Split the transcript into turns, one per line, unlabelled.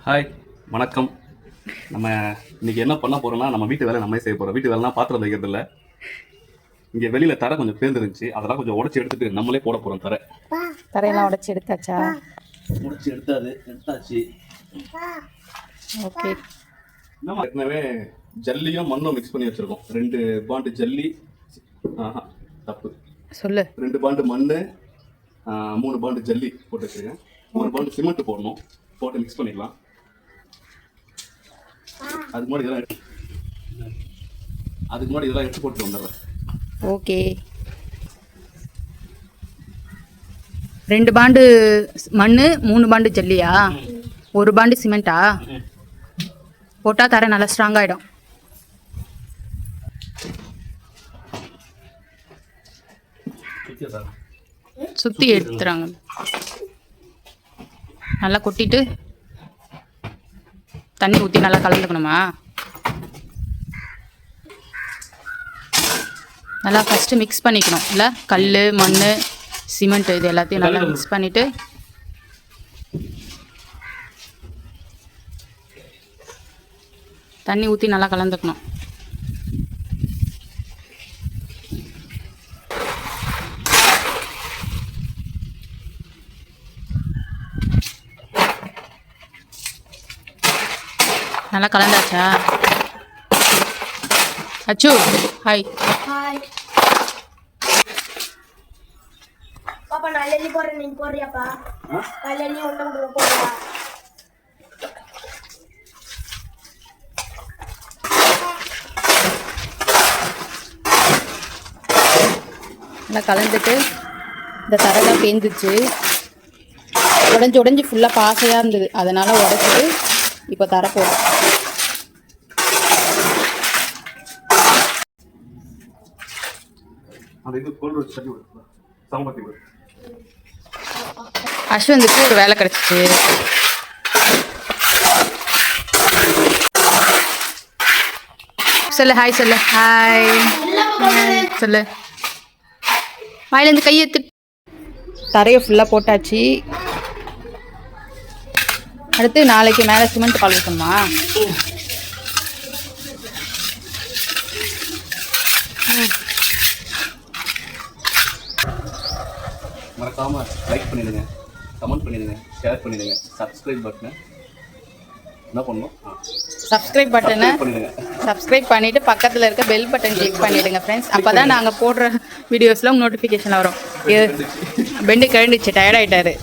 Hi, வணக்கம். நம்ம இன்னைக்கு என்ன பண்ண போறோம்னா, நம்ம வீட்டு வேலை நம்மளே செய்ய போறோம். வீட்டு வேலைனா பாத்திரம் தேய்க்கிறது இல்ல. இங்க வெளியில தரை கொஞ்சம் பேர்ந்துருந்துச்சு. அதெல்லாம் கொஞ்சம் உடைச்சு எடுத்துட்டு நம்மளே போட போறோம் தரை.
தரையெல்லாம் உடைச்சு எடுத்தாச்சா?
உடைச்சு எடுத்தாச்சு.
ஓகே.
நம்ம ஏற்கனவே ஜல்லியும் மண்ணும் மிக்ஸ் பண்ணி வச்சிருக்கோம். 2 பாண்டு ஜல்லி, தப்பு,
சொல்லு.
2 பாண்டு மண்ணு, 3 பாண்டு ஜல்லி போட்டு வச்சிருக்கேன். 3 பாண்டு சிமெண்ட் போடணும். போட்டு மிக்ஸ் பண்ணிடலாம். அதுக்கு முன்னாடி இதெல்லாம் எடுத்து போட்டு வந்துடுறேன்.
ஓகே. 2 பாண்டு மண்ணு, 3 பாண்டு ஜல்லியா? 1 பாண்டு சிமெண்டா? போட்டா தர நல்லா ஸ்ட்ராங் ஆயிடும். சுத்தி எடுத்துறாங்க. நல்லா கொட்டிட்டு தண்ணி ஊற்றி நல்லா கலந்துக்கணுமா? நல்லா ஃபஸ்ட்டு மிக்ஸ் பண்ணிக்கணும் இல்லை? கல், மண், சிமெண்ட் இது எல்லாத்தையும் நல்லா மிக்ஸ் பண்ணிவிட்டு தண்ணி ஊற்றி நல்லா கலந்துக்கணும். நல்லா கலந்தாச்சா? அச்சு, ஹாய்.
ஹாய் பாப்பா, நான் எள்ளி போறேன், நீங்க போறியாப்பா? நான் எள்ளி ஒண்ணு போறியா?
நல்லா கலந்துட்டு இந்த தரைலாம் பேந்துச்சு, உடஞ்சி ஃபுல்லாக பாசையாக இருந்தது. அதனால் உடச்சிட்டு இப்போ தர போடும். அஸ்வந்துக்கு ஒரு வேலை கிடைச்சிச்சு. சொல்லு ஹாய், சொல்லு ஹாய் சொல்லு. வாயிலேருந்து கையெத்து. தரையை ஃபுல்லாக போட்டாச்சு. அடுத்து நாளைக்கு மேலே சிமெண்ட் பால் ஊற்றணுமா?
மறக்காம லைக் பண்ணிடுங்க, கமெண்ட் பண்ணிடுங்க, ஷேர் பண்ணிடுங்க. சப்ஸ்கிரைப் பட்டனை என்ன பண்ணணும்?
சப்ஸ்கிரைப் பட்டனை சப்ஸ்கிரைப் பண்ணிவிட்டு பக்கத்தில் இருக்க பெல் பட்டன் கிளிக் பண்ணிவிடுங்க ஃப்ரெண்ட்ஸ். அப்போ தான் நாங்கள் போடுற வீடியோஸில் நோட்டிஃபிகேஷன் வரும். பெண்டு கிளம்பிடுச்சு, டயர்டாயிட்டாரு.